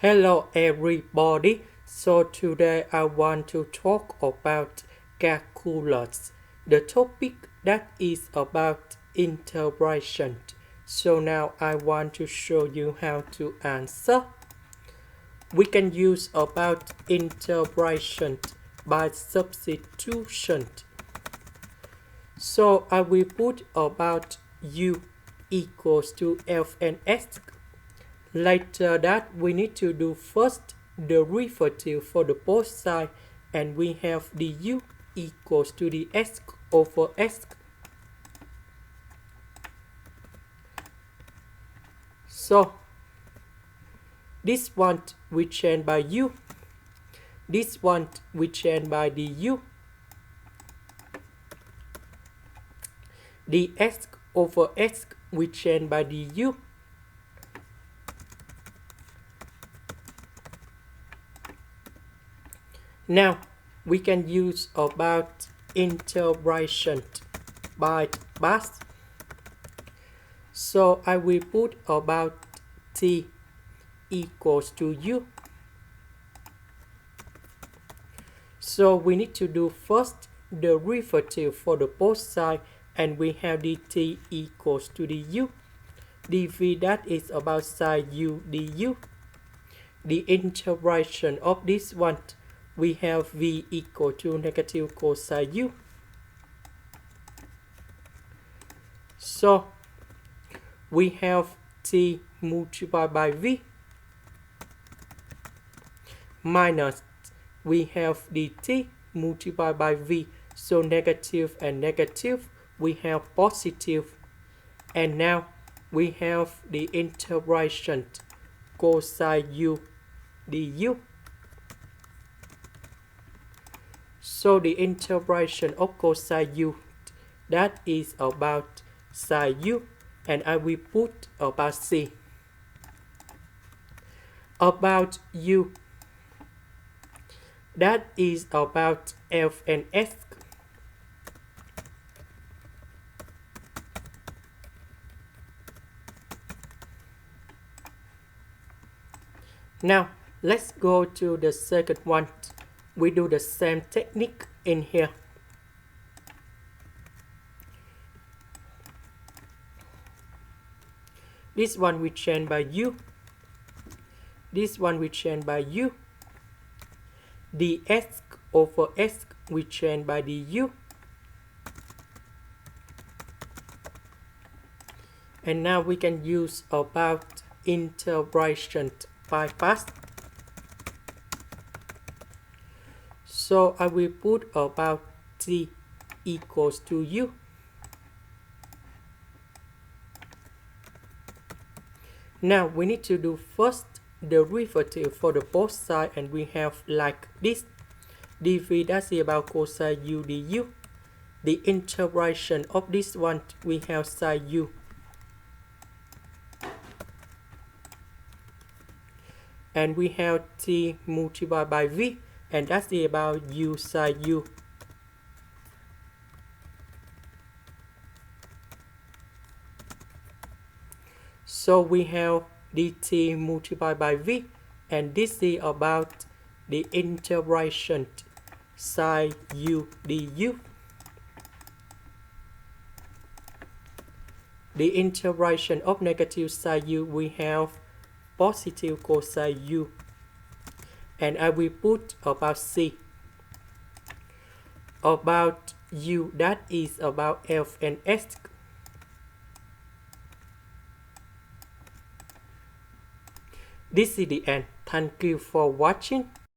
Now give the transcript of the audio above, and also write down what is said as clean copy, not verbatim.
Hello everybody. So today I want to talk about calculus. The topic that is about integration. So now I want to show you how to answer. We can use about integration by substitution. So I will put about u equals to f and s. Later that we need to do first the derivative for the both sides, and we have the u equals to the s over s. So this one we change by u, this one we change by the u, the s over s we change by the u. Now we can use about integration by parts. So I will put about t equals to u. So we need to do first the derivative for the both sides, and we have dt equals to the u. dv that is about sine u du. The integration of this one, we have v equal to negative cosine u. So we have t multiplied by v minus we have dt multiplied by v. So negative and negative, we have positive. And now we have the integration cosine u du. So the integration of cosine u, that is about sine u, and I will put about c. About u, that is about f and s. Now let's go to the second one. We do the same technique in here. This one we change by u. This one we change by u. The s over s we change by the u. And now we can use about integration by parts. So I will put about t equals to u. Now we need to do first the derivative for the both sides, and we have like this. dv that's about cosine u du. The integration of this one, we have sine u. And we have t multiplied by v, and that's about u sine u. So we have dt multiplied by v, and this is about the integration sine u du. The integration of negative sine u, we have positive cosine u. And I will put about c. About u, that is about f and s. This is the end. Thank you for watching.